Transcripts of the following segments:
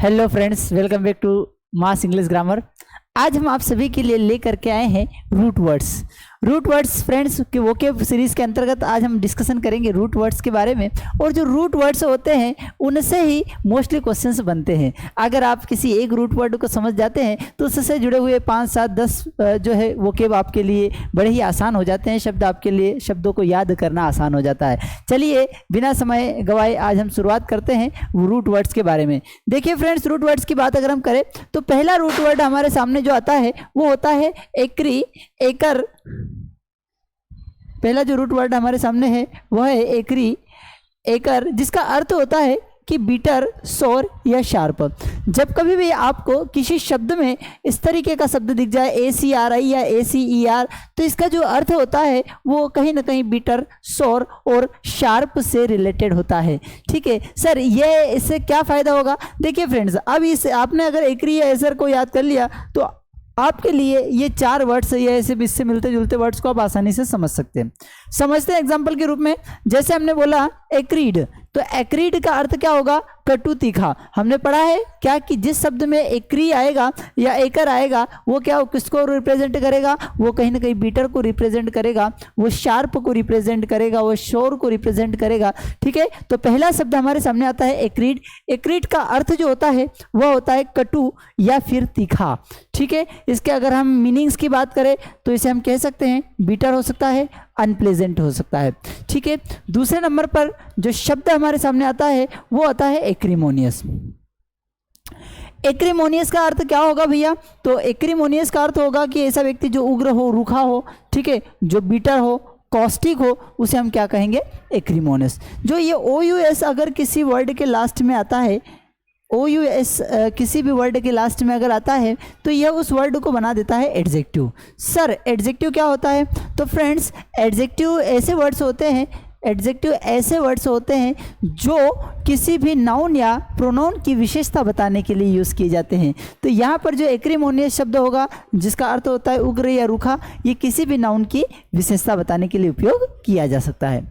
Hello friends, welcome back to mass English grammar. आज हम आप सभी के लिए लेकर के आए हैं root words. Root words friends के वोकेब सीरीज के अंतर्गत आज हम डिस्कशन करेंगे रूट वर्ड्स के बारे में। और जो रूट वर्ड्स होते हैं उनसे ही मोस्टली क्वेश्चंस बनते हैं। अगर आप किसी एक रूट वर्ड को समझ जाते हैं तो उससे जुड़े हुए 5, 7, 10 जो है वोकेब आपके लिए बड़े ही आसान हो जाते हैं। शब्द आपके लिए, शब्दों को याद करना आसान हो जाता है। चलिए बिना समय गवाए आज हम शुरुआत करते हैं रूट वर्ड्स के बारे में। देखिए फ्रेंड्स, रूट वर्ड्स की बात अगर हम करें तो पहला रूट वर्ड हमारे सामने जो आता है वो होता है एकरी, एकर। पहला जो रूट वर्ड हमारे सामने है वह है एकरी, एकर, जिसका अर्थ होता है कि बीटर, सोर या शार्प। जब कभी भी आपको किसी शब्द में इस तरीके का शब्द दिख जाए ACRI या ACER, तो इसका जो अर्थ होता है वो कहीं ना कहीं बीटर, सोर और शार्प से रिलेटेड होता है। ठीक है सर, ये इससे क्या फ़ायदा होगा? देखिए फ्रेंड्स, अब इस आपने अगर एकरी या एसर को याद कर लिया तो आपके लिए ये 4 वर्ड्स या ऐसे इससे मिलते जुलते वर्ड्स को आप आसानी से समझ सकते हैं। समझते हैं एग्जाम्पल के रूप में। जैसे हमने बोला एक्रीड, तो एक्रीड का अर्थ क्या होगा? कटु, तीखा। हमने पढ़ा है क्या कि जिस शब्द में एकरी आएगा या एकर आएगा वो क्या, किसको रिप्रेजेंट करेगा? वो कहीं ना कहीं बीटर को रिप्रेजेंट करेगा, वो शार्प को रिप्रेजेंट करेगा, वो शोर को रिप्रेजेंट करेगा। ठीक है, तो पहला शब्द हमारे सामने आता है एक्रीड। एक्रीड का अर्थ जो होता है वह होता है कटु या फिर तीखा। ठीक है, इसके अगर हम मीनिंग्स की बात करें तो इसे हम कह सकते हैं बीटर हो सकता है, अनप्लेजेंट हो सकता है। ठीक है, दूसरे नंबर पर जो शब्द हमारे सामने आता है वो आता है एक्रीमोनियस। एक्रीमोनियस का अर्थ क्या होगा भैया? तो एक्रीमोनियस का अर्थ होगा कि ऐसा व्यक्ति जो उग्र हो, रूखा हो, ठीक है, जो बीटर हो, कॉस्टिक हो, उसे हम क्या कहेंगे? एक्रीमोनियस। जो ये OUS अगर किसी वर्ड के लास्ट में आता है, OUS किसी भी वर्ड के लास्ट में अगर आता है तो यह उस वर्ड को बना देता है एडजेक्टिव। सर एडजेक्टिव क्या होता है? तो फ्रेंड्स, एडजेक्टिव ऐसे वर्ड्स होते हैं, एडजेक्टिव ऐसे वर्ड्स होते हैं जो किसी भी नाउन या प्रोनाउन की विशेषता बताने के लिए यूज़ किए जाते हैं। तो यहाँ पर जो एक्रीमोनियस शब्द होगा जिसका अर्थ होता है उग्र या रूखा, ये किसी भी नाउन की विशेषता बताने के लिए उपयोग किया जा सकता है।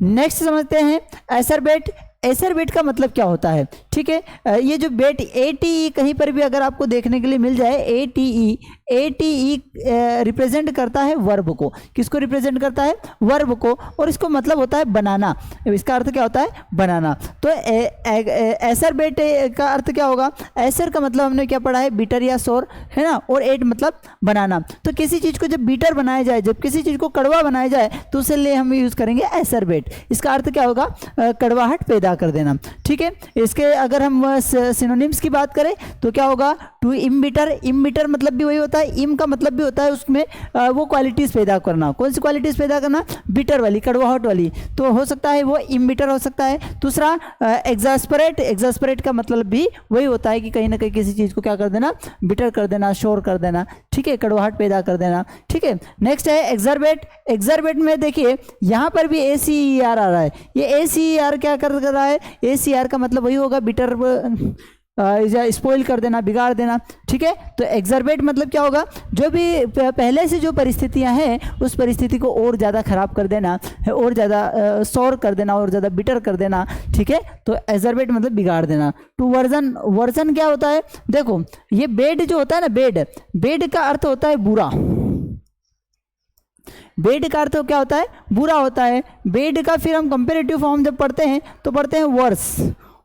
नेक्स्ट समझते हैं एसरबेट। एसरबेट का मतलब क्या होता है? ठीक है, ये जो बेट ATE कहीं पर भी अगर आपको देखने के लिए मिल जाए, ATE रिप्रेजेंट करता है वर्ब को। किसको रिप्रेजेंट करता है? वर्ब को। और इसको मतलब होता है बनाना। इसका अर्थ क्या होता है? बनाना। तो एसरबेट का अर्थ क्या होगा? एसर का मतलब हमने क्या पढ़ा है? बीटर या सोर, है ना। और एट मतलब बनाना। तो किसी चीज़ को जब बीटर बनाया जाए, जब किसी चीज़ को कड़वा बनाया जाए तो उसके लिए हम यूज़ करेंगे एसरबेट। इसका अर्थ क्या होगा? कड़वाहट पैदा कर देना। ठीक है, इसके अगर हम सिनोनिम्स की बात करें तो क्या होगा? टू इम्बिटर। इम्बिटर मतलब भी वही होता है, इम का मतलब भी होता है उसमें वो क्वालिटीज पैदा करना। कौन सी क्वालिटीज पैदा करना? बिटर वाली, कड़वाहट वाली। तो हो सकता है वो इम्बिटर हो सकता है। दूसरा एग्जास्परेट। एग्जास्परेट का मतलब भी वही होता है कि कहीं ना कहीं किसी चीज को क्या कर देना? बिटर कर देना, शोर कर देना। ठीक है, कड़वाहट पैदा कर देना। ठीक है, नेक्स्ट है एक्सरबेट। एक्सरबेट में देखिए यहाँ पर भी ACER आ रहा है। ये ACER क्या कर रहा है? ACR का मतलब वही होगा बिटर, स्पॉइल कर देना, बिगाड़ देना। ठीक है, तो एक्सरबेट मतलब क्या होगा? जो भी पहले से जो परिस्थितियां हैं उस परिस्थिति को और ज़्यादा खराब कर देना, और ज़्यादा शोर कर देना, और ज़्यादा बिटर कर देना। ठीक है, तो एक्सरबेट मतलब बिगाड़ देना। To version. वर्जन क्या होता है? देखो, ये बेड जो होता है ना, बेड, बेड का अर्थ होता है बुरा। बेड का अर्थ क्या होता है? बुरा होता है। बेड का फिर हम कंपेरेटिव फॉर्म जब पढ़ते हैं तो पढ़ते हैं वर्स।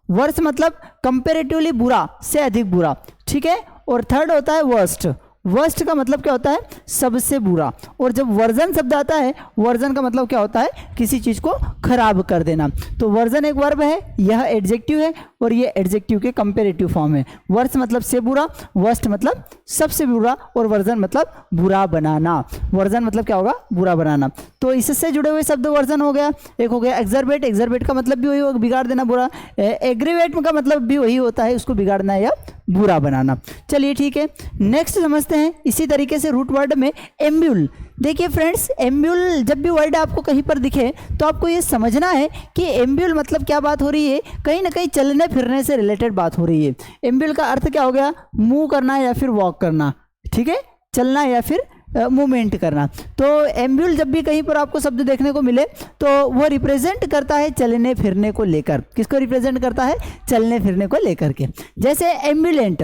वर्स मतलब कंपेरेटिवली बुरा, से अधिक बुरा। ठीक है, और थर्ड होता है वर्स्ट। वर्स्ट का मतलब क्या होता है? सबसे बुरा। और जब वर्जन शब्द आता है, वर्जन का मतलब क्या होता है? किसी चीज़ को खराब कर देना। तो वर्जन एक वर्ब है, यह एडजेक्टिव है, और ये एडजेक्टिव के कंपेरेटिव फॉर्म है। वर्स मतलब से बुरा, वर्स्ट मतलब सबसे बुरा, और वर्जन मतलब बुरा बनाना। वर्जन मतलब क्या होगा? बुरा बनाना। तो इससे जुड़े हुए शब्द वर्जन हो गया। एक हो गया एक्सरबेट। एक्सरबेट का मतलब भी वही होगा, बिगाड़ देना, बुरा। एग्रीवेट का मतलब भी वही होता है, उसको बिगाड़ना या बुरा बनाना। चलिए ठीक है, नेक्स्ट समझते हैं इसी तरीके से रूट वर्ड में एम्ब्यूल। देखिए फ्रेंड्स, एम्ब्यूल जब भी वर्ड आपको कहीं पर दिखे तो आपको ये समझना है कि एम्ब्यूल मतलब क्या बात हो रही है? कहीं ना कहीं चलने फिरने से रिलेटेड बात हो रही है। एम्ब्यूल का अर्थ क्या हो गया? मूव करना या फिर वॉक करना। ठीक है, चलना या फिर मूवमेंट करना। तो एम्ब्यूल जब भी कहीं पर आपको शब्द देखने को मिले तो वो रिप्रेजेंट करता है चलने फिरने को लेकर। किसको रिप्रेजेंट करता है? चलने फिरने को लेकर के। जैसे एम्बुलेंट,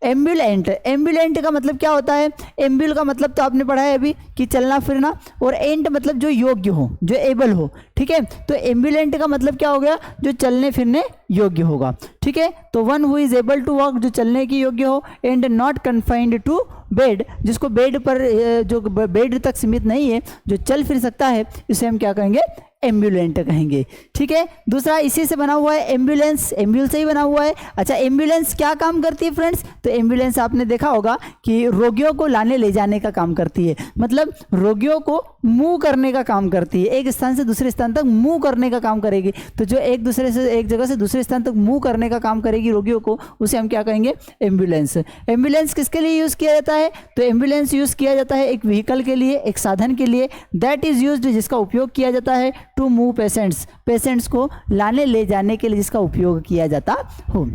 एम्बुलेंट, एम्बुलेंट का मतलब क्या होता है? एम्ब्यूल का मतलब तो आपने पढ़ा है अभी कि चलना फिरना, और एंट मतलब जो योग्य हो, जो एबल हो, ठीक है। तो एम्बुलेंट का मतलब क्या हो गया? जो चलने फिरने योग्य होगा, ठीक है। तो one who is able to walk, जो चलने की योग्य हो, and not confined to bed, जिसको बेड पर, जो बेड तक सीमित नहीं है, जो चल फिर सकता है, इसे हम क्या कहेंगे? एम्बुलेंट कहेंगे, ठीक है। दूसरा इसी से बना हुआ है एम्बुलेंस, एम्ब्यूल से ही बना हुआ है। अच्छा, एम्बुलेंस क्या काम करती है फ्रेंड्स? तो एम्बुलेंस आपने देखा होगा कि रोगियों को लाने ले जाने का काम करती है, मतलब रोगियों को मूव करने का काम करती है, एक स्थान से दूसरे स्थान तक मूव करने का काम करेगी। तो जो एक जगह से दूसरे स्थान तक मूव करने का काम करेगी रोगियों को, उसे हम क्या कहेंगे? एम्बुलेंस। एम्बुलेंस किसके लिए यूज़ किया जाता है? तो एम्बुलेंस यूज़ किया जाता है एक व्हीकल के लिए, एक साधन के लिए, दैट इज़ यूज्ड, जिसका उपयोग किया जाता है टू मूव पेशेंट्स, पेशेंट्स को लाने ले जाने के लिए जिसका उपयोग किया जाता हो।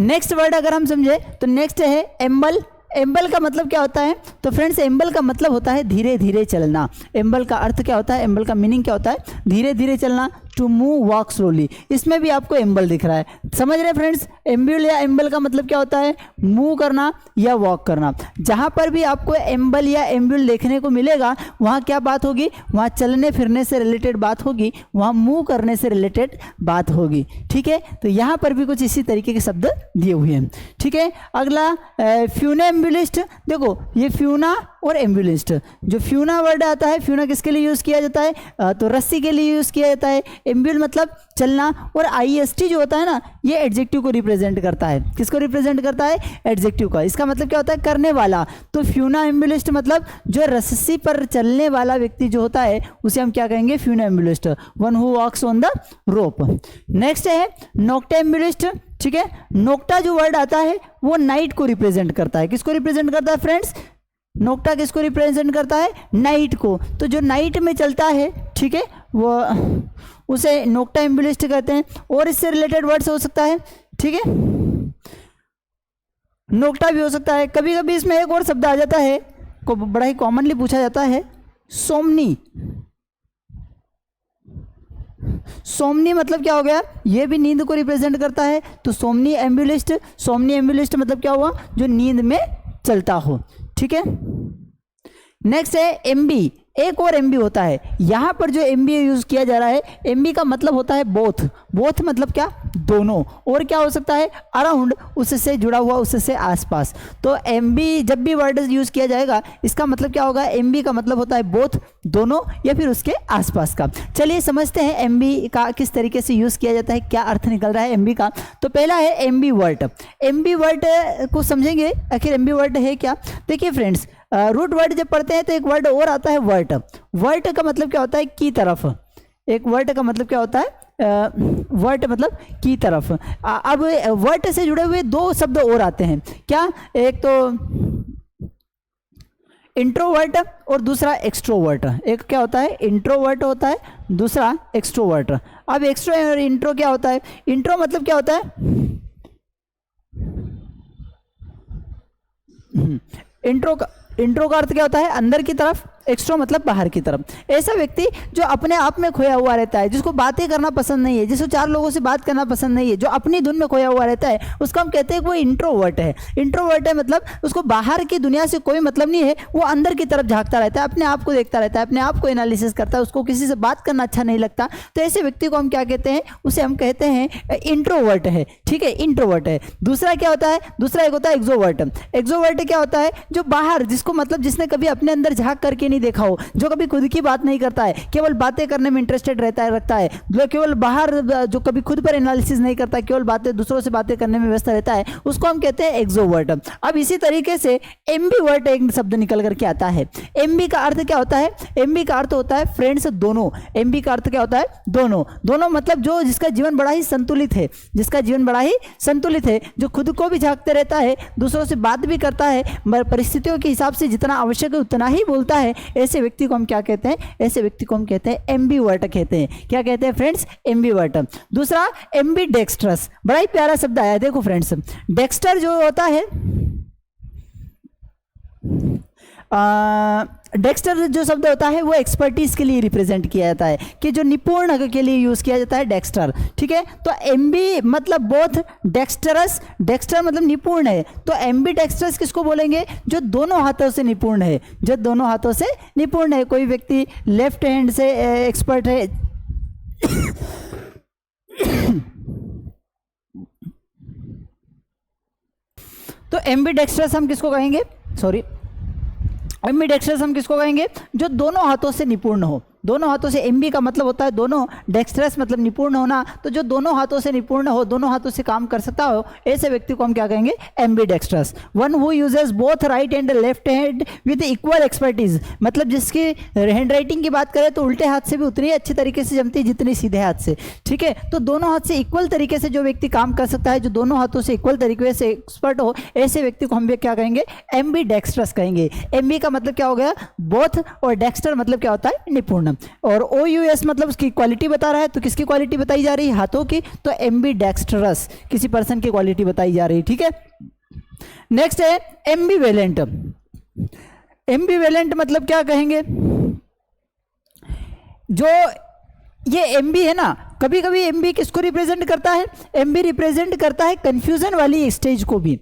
नेक्स्ट वर्ड अगर हम समझे तो नेक्स्ट है एम्बल। एम्बल का मतलब क्या होता है? तो फ्रेंड्स एम्बल का मतलब होता है धीरे धीरे चलना। एम्बल का अर्थ क्या होता है? एम्बल का मीनिंग क्या होता है? धीरे धीरे चलना, टू मूव वॉक स्लोली। इसमें भी आपको एम्बल दिख रहा है, समझ रहे फ्रेंड्स? एम्ब्यूल या एम्बल का मतलब क्या होता है? मूव करना या वॉक करना। जहाँ पर भी आपको एम्बल या एम्ब्यूल देखने को मिलेगा, वहाँ क्या बात होगी? वहाँ चलने फिरने से रिलेटेड बात होगी, वहाँ मूव करने से रिलेटेड बात होगी, ठीक है। तो यहाँ पर भी कुछ इसी तरीके के शब्द दिए हुए हैं, ठीक है। अगला फ्यूनेम्बुलिस्ट। देखो ये फ्यूना और एम्बुलिस्ट, जो फ्यूना वर्ड आता है, फ्यूना किसके लिए यूज़ किया जाता है? तो रस्सी के लिए यूज़ किया जाता है। एम्ब्यूल मतलब चलना, और IST जो होता है ना, ये एडजेक्टिव को रिप्रेजेंट करता है। किसको रिप्रेजेंट करता है? एडजेक्टिव का। इसका मतलब क्या होता है? करने वाला। तो फ्यूना एम्बुलिस्ट मतलब जो रस्सी पर चलने वाला व्यक्ति जो होता है, उसे हम क्या कहेंगे? Funambulist, one who walks on the rope. Next है नोक्टा एम्बुलिस्ट, ठीक है। नोक्टा जो वर्ड आता है वो नाइट को रिप्रेजेंट करता है। किसको रिप्रेजेंट करता है फ्रेंड्स? नोक्टा किसको रिप्रेजेंट करता है? नाइट को। तो जो नाइट में चलता है, ठीक है, वो उसे नोक्टा एम्बुलिस्ट कहते हैं। और इससे रिलेटेड वर्ड्स हो सकता है, ठीक है, नोक्टा भी हो सकता है। कभी कभी इसमें एक और शब्द आ जाता है, को बड़ा ही कॉमनली पूछा जाता है, सोमनी। सोमनी मतलब क्या हो गया? ये भी नींद को रिप्रेजेंट करता है। तो सोमनी एम्बुलिस्ट, सोमनी एम्बुलिस्ट मतलब क्या हुआ? जो नींद में चलता हो, ठीक है। नेक्स्ट है एमबी। एक और एमबी होता है, यहाँ पर जो एमबी यूज किया जा रहा है, एमबी का मतलब होता है बोथ। बोथ मतलब क्या? दोनों। और क्या हो सकता है? अराउंड, उससे जुड़ा हुआ, उससे आसपास। तो एमबी जब भी वर्ड यूज किया जाएगा, इसका मतलब क्या होगा? एमबी का मतलब होता है बोथ, दोनों, या फिर उसके आसपास का। चलिए समझते हैं एमबी का किस तरीके से यूज किया जाता है, क्या अर्थ निकल रहा है एमबी का। तो पहला है एमबी वर्ड। एमबी वर्ड को समझेंगे, आखिर एमबी वर्ड है क्या। देखिए फ्रेंड्स, रूट वर्ड जब पढ़ते हैं तो एक वर्ड और आता है वर्ट। वर्ट का मतलब क्या होता है? की तरफ। एक वर्ट का मतलब क्या होता है? वर्ट मतलब की तरफ। अब वर्ट से जुड़े हुए दो शब्द और आते हैं, क्या? एक तो इंट्रोवर्ट और दूसरा एक्सट्रोवर्ट। एक क्या होता है? इंट्रोवर्ट होता है, दूसरा एक्सट्रोवर्ट। अब एक्सट्रो और इंट्रो क्या होता है? इंट्रो मतलब क्या होता है? इंट्रो का अर्थ क्या होता है? अंदर की तरफ। एक्स्ट्रो मतलब बाहर की तरफ। ऐसा व्यक्ति जो अपने आप में खोया हुआ रहता है, जिसको बातें करना पसंद नहीं है, जिसको चार लोगों से बात करना पसंद नहीं है, जो अपनी धुन में खोया हुआ रहता है, उसको हम कहते हैं वो इंट्रोवर्ट है। इंट्रोवर्ट है मतलब उसको बाहर की दुनिया से कोई मतलब नहीं है, वो अंदर की तरफ झांकता रहता है, अपने आप को देखता रहता है, अपने आप को एनालिसिस करता है, उसको किसी से बात करना अच्छा नहीं लगता। तो ऐसे व्यक्ति को हम क्या कहते हैं? उसे हम कहते हैं इंट्रोवर्ट है, ठीक है, इंट्रोवर्ट है। दूसरा क्या होता है? दूसरा एक होता है एक्सोवर्ट। एक्सोवर्ट क्या होता है? जो बाहर, जिसको मतलब जिसने कभी अपने अंदर झांक करके नहीं देखा हो, जो कभी खुद की बात नहीं करता है, केवल बातें करने में इंटरेस्टेड रखता है, जो केवल बाहर, जो कभी खुद पर एनालिसिस नहीं करता, केवल बातें, दूसरों से बातें करने में व्यस्त रहता है, उसको हम कहते हैं एक्सोवर्ट। अब इसी तरीके से एम्बीवर्ट एक शब्द निकल करके आता है। एमबी का अर्थ क्या होता है? एमबी का अर्थ होता है फ्रेंड्स दोनों। एमबी का अर्थ क्या होता है? दोनों। दोनों मतलब जो जिसका जीवन बड़ा ही संतुलित है, जिसका जीवन बड़ा ही संतुलित है, जो खुद को भी झांकते रहता है, दूसरों से बात भी करता है, परिस्थितियों के हिसाब से जितना आवश्यक है उतना ही बोलता है, ऐसे व्यक्ति को हम क्या कहते हैं? ऐसे व्यक्ति को हम कहते हैं एम्बीवर्ट कहते हैं। क्या कहते हैं फ्रेंड्स? एम्बीवर्ट। दूसरा एम्बीडेक्स्ट्रस, बड़ा ही प्यारा शब्द आया, देखो फ्रेंड्स, डेक्स्टर जो होता है, डेक्स्टर जो शब्द होता है वो एक्सपर्टीज के लिए रिप्रेजेंट किया जाता है, कि जो निपुण के लिए यूज किया जाता है डेक्स्टर, ठीक है। तो एम्बी मतलब बोथ डेक्स्टरस, डेक्स्टर मतलब निपुण है, तो एम्बी डेक्स्टरस किसको बोलेंगे? जो दोनों हाथों से निपुण है, जो दोनों हाथों से निपुण है। कोई व्यक्ति लेफ्ट हैंड से एक्सपर्ट है तो एम्बी डेक्स्टरस हम किसको कहेंगे? सॉरी, एम्बीडेक्स्ट्रस हम किसको कहेंगे? जो दोनों हाथों से निपुण हो, दोनों हाथों से। एम्बी का मतलब होता है दोनों, डेक्स्ट्रस मतलब निपुण होना, तो जो दोनों हाथों से निपुण हो, दोनों हाथों से काम कर सकता हो, ऐसे व्यक्ति को हम क्या कहेंगे? Ambidextrous. One who uses both right and left hand with equal expertise, मतलब जिसकी हैंड राइटिंग की बात करें तो उल्टे हाथ से भी उतनी अच्छी तरीके से जमती है जितनी सीधे हाथ से, ठीक है। तो दोनों हाथ से इक्वल तरीके से जो व्यक्ति काम कर सकता है, जो दोनों हाथों से इक्वल तरीके से एक्सपर्ट हो, ऐसे व्यक्ति को हम भी क्या कहेंगे? एम्बीडेक्स्ट्रस कहेंगे। एम्बी का मतलब क्या हो गया? बोथ, और डेक्स्टर मतलब क्या होता है? निपुण। और OUS मतलब उसकी क्वालिटी बता रहा है, तो किसकी क्वालिटी बताई जा रही है? हाथों की। तो एम्बीडेक्स्ट्रस किसी पर्सन की क्वालिटी बताई जा रही है, ठीक है। नेक्स्ट है एम्बीवेलेंट। एम्बीवेलेंट मतलब क्या कहेंगे? जो ये एम्बी है ना, कभी कभी एम्बी किसको रिप्रेजेंट करता है? एम्बी रिप्रेजेंट करता है कंफ्यूजन वाली स्टेज को भी।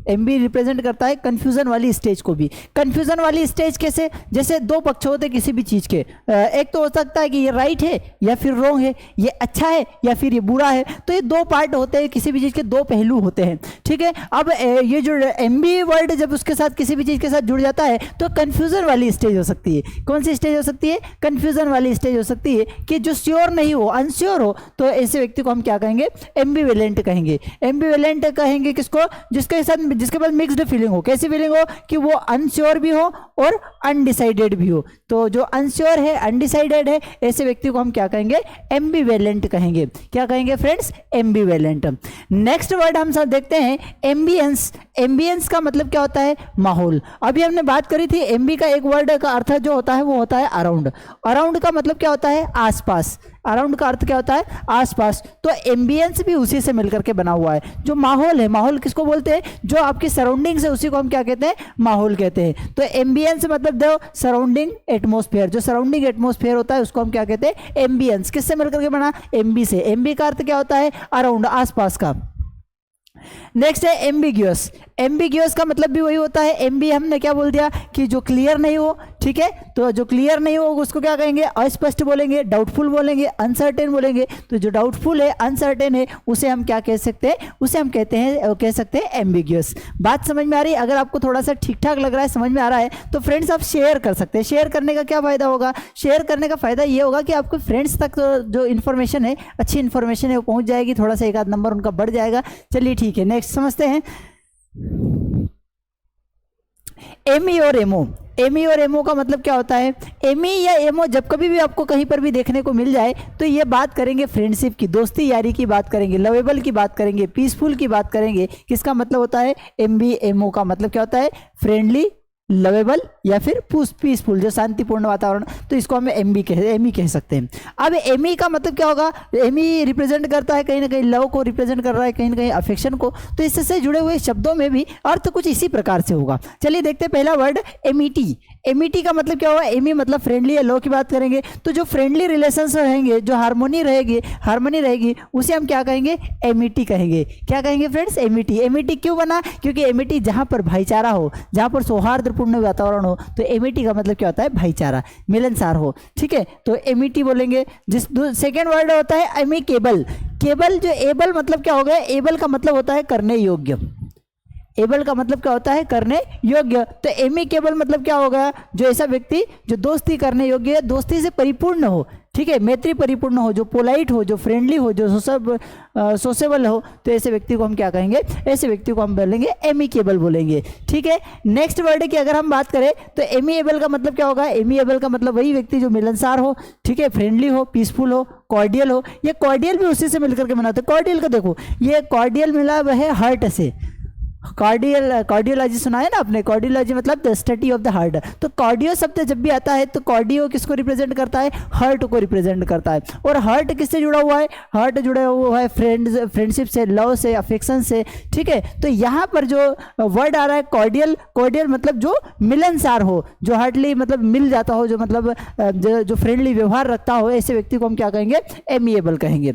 एम्बी रिप्रेजेंट करता है कंफ्यूजन वाली स्टेज को भी। कंफ्यूजन वाली स्टेज कैसे? जैसे दो पक्ष होते किसी भी चीज के, एक तो हो सकता है कि ये राइट है या फिर रॉन्ग है, ये अच्छा है या फिर ये बुरा है, तो ये दो पार्ट होते हैं, किसी भी चीज के दो पहलू होते हैं, ठीक है। अब ये जो एम्बी वर्ड जब उसके साथ किसी भी चीज के साथ जुड़ जाता है तो कंफ्यूजन वाली स्टेज हो सकती है। कौन सी स्टेज हो सकती है? कंफ्यूजन वाली स्टेज हो सकती है, कि जो श्योर नहीं हो, अनश्योर हो, तो ऐसे व्यक्ति को हम क्या कहेंगे? एम्बीवेलेंट कहेंगे। एम्बीवेलेंट कहेंगे किसको? जिसके पास मिक्स्ड फीलिंग हो। कैसी फीलिंग हो? कि वो अनश्योर भी हो और अनडिसाइडेड भी हो। तो जो अनश्योर है, अनडिसाइडेड है, ऐसे व्यक्ति को हम क्या कहेंगे? एम्बीवेलेंट कहेंगे। क्या कहेंगे फ्रेंड्स? एम्बीवेलेंट। नेक्स्ट वर्ड हम सब देखते हैं एम्बियंस। एम्बियंस का मतलब क्या होता है? माहौल। अभी हमने बात करी थी एम्बी का एक वर्ड का अर्थ जो होता है वो होता है अराउंड। अराउंड का मतलब क्या होता है? आसपास। अराउंड का अर्थ क्या होता है? आसपास। तो एम्बियंस भी उसी से मिलकर के बना हुआ है। जो माहौल है, माहौल किसको बोलते हैं? जो आपकी सराउंडिंग्स है उसी को हम क्या कहते हैं? माहौल कहते हैं। तो एम्बियंस मतलब जो सराउंडिंग एटमॉस्फेयर, जो सराउंडिंग एटमॉस्फेयर होता है उसको हम क्या कहते हैं? एम्बियंस। किससे मिलकर के बना? एम्बी से। एम्बी का अर्थ क्या होता है? अराउंड, आसपास का। नेक्स्ट है एम्बिग्यूअस। एम्बिग्यूअस का मतलब भी वही होता है। एम्बी हमने क्या बोल दिया? कि जो क्लियर नहीं हो, ठीक है। तो जो क्लियर नहीं हो उसको क्या कहेंगे? अस्पष्ट बोलेंगे, डाउटफुल बोलेंगे, अनसर्टेन बोलेंगे। तो जो डाउटफुल है, अनसर्टेन है, उसे हम क्या कह सकते हैं? उसे हम कह सकते हैं एम्बिग्यूअस। बात समझ में आ रही है? अगर आपको थोड़ा सा ठीक ठाक लग रहा है, समझ में आ रहा है, तो फ्रेंड्स आप शेयर कर सकते हैं। शेयर करने का क्या फायदा होगा? शेयर करने का फायदा ये होगा कि आपके फ्रेंड्स तक जो इन्फॉर्मेशन है, अच्छी इन्फॉर्मेशन है, वो पहुंच जाएगी, थोड़ा सा एक आध नंबर उनका बढ़ जाएगा। चलिए ठीक है, नेक्स्ट समझते हैं एमी और एमओ। एमी और एमओ का मतलब क्या होता है? एमी या एमओ जब कभी भी आपको कहीं पर भी देखने को मिल जाए तो ये बात करेंगे फ्रेंडशिप की, दोस्ती यारी की बात करेंगे, लवेबल की बात करेंगे, पीसफुल की बात करेंगे। किसका मतलब होता है? एमबी एमओ का मतलब क्या होता है? फ्रेंडली, लवेबल या फिर पीसफुल, जो शांतिपूर्ण वातावरण। तो इसको हम एमी कह सकते हैं। अब एमी का मतलब क्या होगा? एमी रिप्रेजेंट करता है कहीं ना कहीं लव को, रिप्रेजेंट कर रहा है कहीं ना कहीं अफेक्शन को। तो इससे जुड़े हुए शब्दों में भी अर्थ कुछ इसी प्रकार से होगा। चलिए देखते हैं पहला वर्ड एमिटी। एमिटी का मतलब क्या होगा? एमी मतलब फ्रेंडली या लव की बात करेंगे। तो जो फ्रेंडली रिलेशंस रहेंगे, जो हार्मोनी रहेगी, उसे हम क्या कहेंगे? एमिटी कहेंगे। क्या कहेंगे फ्रेंड्स? एमिटी। एमिटी क्यों बना? क्योंकि एमिटी जहां पर भाईचारा हो, जहां पर सौहार्दपूर्ण वातावरण हो, तो एमिटी का मतलब क्या होता है? भाईचारा, मिलनसार हो, ठीक है। तो एमिटी बोलेंगे। सेकेंड वर्ड होता है एमिकेबल। केबल, जो एबल मतलब क्या हो गया? एबल का मतलब होता है करने योग्य। एबल का मतलब क्या होता है? करने योग्य। तो एमिकेबल मतलब क्या हो गया? जो ऐसा व्यक्ति जो दोस्ती करने योग्य है, दोस्ती से परिपूर्ण हो, ठीक है, मैत्री परिपूर्ण हो, जो पोलाइट हो, जो फ्रेंडली हो, जो सोशेबल हो, तो ऐसे व्यक्ति को हम क्या कहेंगे? ऐसे व्यक्ति को हम बोलेंगे एमिकेबल बोलेंगे, ठीक है। नेक्स्ट वर्ड की अगर हम बात करें तो एमिएबल का मतलब क्या होगा? एमिएबल का मतलब वही व्यक्ति जो मिलनसार हो, ठीक है, फ्रेंडली हो, पीसफुल हो, कॉर्डियल हो। ये कॉर्डियल भी उसी से मिलकर के बना होता है। कॉर्डियल का देखो, ये कॉर्डियल मिला हुआ है हर्ट से। कार्डियोलॉजी सुना है ना आपने, कार्डियोलॉजी मतलब the study of the heart. तो कार्डियो शब्द जब भी आता है तो कार्डियो किसको रिप्रेजेंट करता है, हार्ट को रिप्रेजेंट करता है। और हार्ट किससे जुड़ा हुआ है, हार्ट जुड़ा हुआ है फ्रेंडशिप से, लव से, अफेक्शन से, ठीक है। तो यहाँ पर जो वर्ड आ रहा है कार्डियल, कार्डियल मतलब जो मिलनसार हो, जो हार्टली मतलब मिल जाता हो, जो मतलब जो फ्रेंडली व्यवहार रखता हो, ऐसे व्यक्ति को हम क्या कहेंगे, एमिएबल कहेंगे।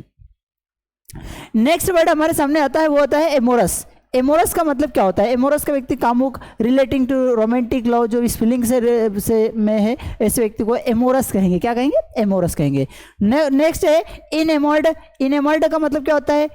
नेक्स्ट वर्ड हमारे सामने आता है वो होता है एमोरस। एमोरस का मतलब क्या होता है, एमोरस का व्यक्ति कामुक, रिलेटिंग टू रोमांटिक लव, जो इस फीलिंग से में है, ऐसे व्यक्ति को एमोरस कहेंगे। क्या कहेंगे, एमोरस कहेंगे। नेक्स्ट है इनएमोर्ड। इनएमोर्ड का मतलब क्या होता है,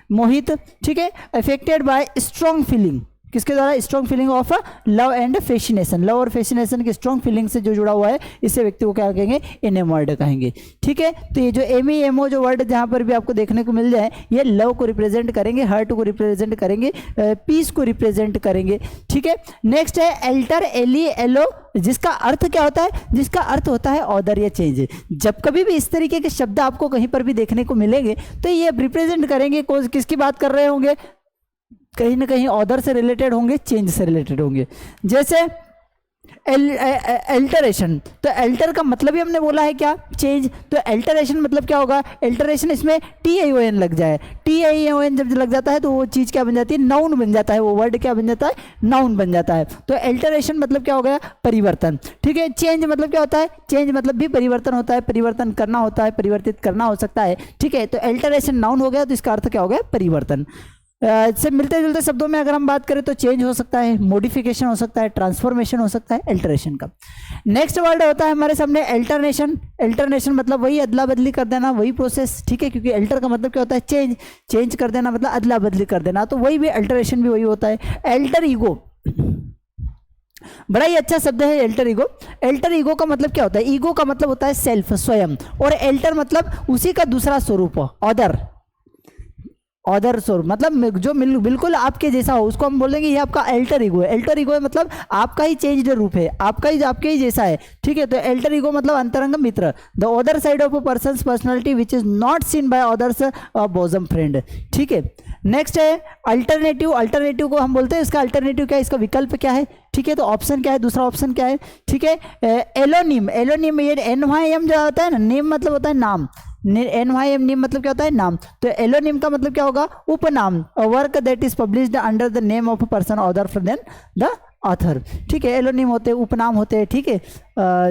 मोहित, ठीक है। अफेक्टेड बाय स्ट्रॉन्ग फीलिंग, किसके द्वारा, strong feeling of love and fascination, love और फैसिनेशन की स्ट्रॉन्ग फीलिंग से जो जुड़ा हुआ है, इसे व्यक्ति को क्या कहेंगे, इनएमोर्ड कहेंगे, ठीक है। तो ये जो एमओ जो वर्ड जहाँ पर भी आपको देखने को मिल जाए, ये लव को रिप्रेजेंट करेंगे, हार्ट को रिप्रेजेंट करेंगे, पीस को रिप्रेजेंट करेंगे, ठीक है। नेक्स्ट है एल्टर, एलो, जिसका अर्थ क्या होता है, जिसका अर्थ होता है ऑर्डर या चेंज। जब कभी भी इस तरीके के शब्द आपको कहीं पर भी देखने को मिलेंगे तो ये रिप्रेजेंट करेंगे किसकी बात कर रहे होंगे, कहीं ना कहीं ऑर्डर से रिलेटेड होंगे, चेंज से रिलेटेड होंगे। जैसे एल्टरेशन, तो एल्टर का मतलब ही हमने बोला है क्या, चेंज। तो एल्टरेशन मतलब क्या होगा, एल्टरेशन इसमें TION लग जाए, TION जब लग जाता है तो वो चीज़ क्या बन जाती है, नाउन बन जाता है, वो वर्ड क्या बन जाता है, नाउन बन जाता है। तो एल्टरेशन मतलब क्या हो गया, परिवर्तन, ठीक है। चेंज मतलब क्या होता है, चेंज मतलब भी परिवर्तन होता है, परिवर्तन करना होता है, परिवर्तित करना हो सकता है, ठीक है। तो एल्टरेशन नाउन हो गया, तो इसका अर्थ क्या हो गया, परिवर्तन। से मिलते जुलते शब्दों में अगर हम बात करें तो चेंज हो सकता है, मॉडिफिकेशन हो सकता है, ट्रांसफॉर्मेशन हो सकता है, अल्टरेशन का। नेक्स्ट वर्ड होता है हमारे सामने अल्टरनेशन। अल्टरनेशन मतलब वही अदला बदली कर देना, वही प्रोसेस, ठीक है, क्योंकि अल्टर का मतलब क्या होता है, चेंज कर देना, मतलब अदला बदली कर देना, तो वही भी अल्टरेशन भी वही होता है। अल्टर ईगो, बड़ा ही अच्छा शब्द है एल्टर ईगो। एल्टर ईगो का मतलब क्या होता है, ईगो का मतलब होता है सेल्फ, स्वयं, और एल्टर मतलब उसी का दूसरा स्वरूप, अदर स्वरूप, मतलब जो बिल्कुल आपके जैसा हो, उसको हम बोलेंगे ये आपका एल्टर ईगो है। एल्टर ईगो मतलब आपका ही चेंज्ड रूप है, आपके ही जैसा है, ठीक है। तो एल्टर ईगो मतलब अंतरंग मित्र, the other side of a person's personality which is not seen by others bosom friend, ठीक है। नेक्स्ट है अल्टरनेटिव। अल्टरनेटिव को हम बोलते हैं इसका अल्टरनेटिव क्या है, इसका विकल्प क्या है, ठीक है। तो ऑप्शन क्या है, दूसरा ऑप्शन क्या है, ठीक है। एलोनिम, एलोनिम ये NYM जो होता है ना, नेम मतलब होता है नाम, NYM नेम मतलब क्या होता है, नाम। तो एलोनिम का मतलब क्या होगा, उपनाम, work that is published under the name of a person other than the author, ठीक है। एलोनिम होते हैं, उपनाम होते हैं, ठीक है।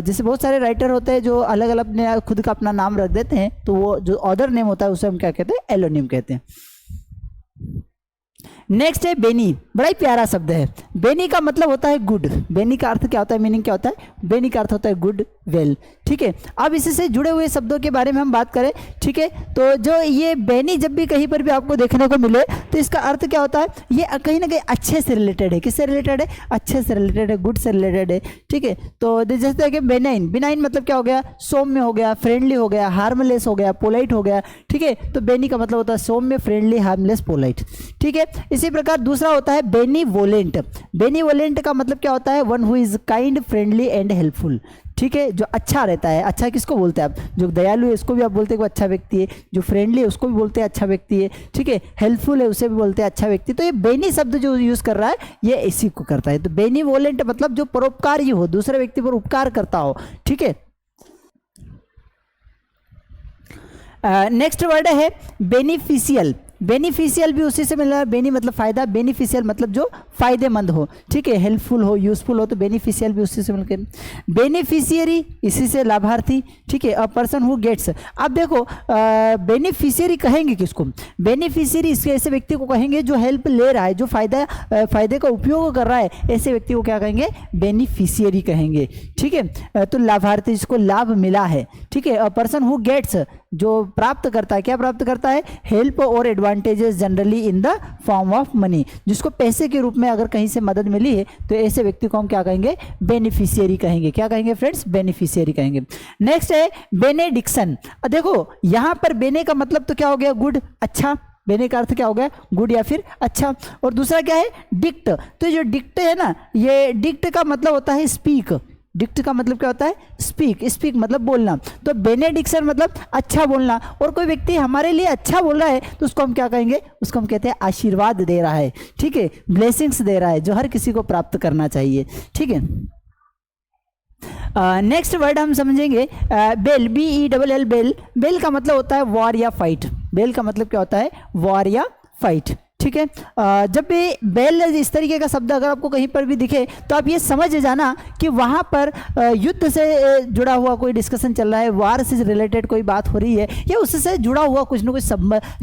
जैसे बहुत सारे राइटर होते हैं जो अलग अलग अपने खुद का अपना नाम रख देते हैं, तो वो जो अदर नेम होता है उसे हम क्या कहते हैं, एलोनिम कहते हैं। नेक्स्ट है बेनी, बड़ा ही प्यारा शब्द है। बेनी का मतलब होता है गुड। बेनी का अर्थ क्या होता है, मीनिंग क्या होता है, बेनी का अर्थ होता है गुड, वेल, ठीक है। अब इससे जुड़े हुए शब्दों के बारे में हम बात करें, ठीक है। तो जो ये बेनी जब भी कहीं पर भी आपको देखने को मिले तो इसका अर्थ क्या होता है, ये कहीं ना कहीं अच्छे से रिलेटेड है। किससे रिलेटेड है, अच्छे से रिलेटेड है, गुड से रिलेटेड है, ठीक है। तो जैसे कि बेनाइन, बेनाइन मतलब क्या हो गया, सौम्य हो गया, फ्रेंडली हो गया, हार्मलेस हो गया, पोलाइट हो गया, ठीक है। तो बेनी का मतलब होता है सौम्य, फ्रेंडली, हार्मलेस, पोलाइट, ठीक है। इसी प्रकार दूसरा होता है बेनीवोलेंट। बेनीवोलेंट का मतलब क्या होता है, one who is kind, friendly and helpful, ठीक है। जो अच्छा रहता है, अच्छा किसको बोलते हैं आप, जो दयालु है उसको भी आप बोलते हैं वो अच्छा व्यक्ति है, जो फ्रेंडली है उसको भी बोलते हैं अच्छा व्यक्ति है, ठीक है। हेल्पफुल है उसे भी बोलते हैं अच्छा व्यक्ति। तो ये बेनी शब्द जो यूज कर रहा है ये इसी को करता है। तो बेनीवोलेंट मतलब जो परोपकारी हो, दूसरे व्यक्ति पर उपकार करता हो, ठीक है। नेक्स्ट वर्ड है बेनिफिशियल। बेनिफिशियल भी उसी से मिल रहा है, बेनी मतलब फायदा, बेनिफिशियल मतलब जो फायदेमंद हो, ठीक है, हेल्पफुल हो, यूजफुल हो, तो बेनिफिशियल भी उसी से मिलकर। बेनिफिशियरी इसी से लाभार्थी, ठीक है, अ पर्सन हु गेट्स। अब देखो बेनिफिशियरी कहेंगे किसको, बेनिफिशियरी इसके ऐसे व्यक्ति को कहेंगे जो हेल्प ले रहा है, जो फायदे का उपयोग कर रहा है, ऐसे व्यक्ति को क्या कहेंगे, बेनिफिशियरी कहेंगे, ठीक है। तो लाभार्थी जिसको लाभ मिला है, ठीक है। अ पर्सन हु गेट्स जो प्राप्त करता है, क्या प्राप्त करता है, हेल्प और advantages generally in the form of money, जिसको पैसे के रूप में अगर कहीं से मदद मिली है तो ऐसे व्यक्ति को हम क्या कहेंगे, बेनिफिशियरी कहेंगे। क्या कहेंगे फ्रेंड्स, बेनिफिशियरी कहेंगे। नेक्स्ट है बेनेडिक्शन। देखो यहाँ पर बेने का मतलब तो क्या हो गया, गुड, अच्छा। बेने का अर्थ क्या हो गया, गुड या फिर अच्छा। और दूसरा क्या है, डिक्ट। तो जो डिक्ट है ना, ये डिक्ट का मतलब होता है स्पीक, डिक्ट का मतलब क्या होता है? स्पीक, स्पीक मतलब बोलना। तो बेनेडिक्शन मतलब अच्छा बोलना। और कोई व्यक्ति हमारे लिए अच्छा बोल रहा है तो उसको हम क्या कहेंगे? उसको हम कहते हैं आशीर्वाद दे रहा है, ठीक है, ब्लेसिंग्स दे रहा है, जो हर किसी को प्राप्त करना चाहिए, ठीक है। नेक्स्ट वर्ड हम समझेंगे बेल, BELL, बेल। बेल का मतलब होता है वॉर या फाइट। बेल का मतलब क्या होता है? वॉर या फाइट, ठीक है। जब भी बेल इस तरीके का शब्द अगर आपको कहीं पर भी दिखे तो आप ये समझ जाना कि वहाँ पर युद्ध से जुड़ा हुआ कोई डिस्कशन चल रहा है, वार से रिलेटेड कोई बात हो रही है, या उससे जुड़ा हुआ कुछ ना कुछ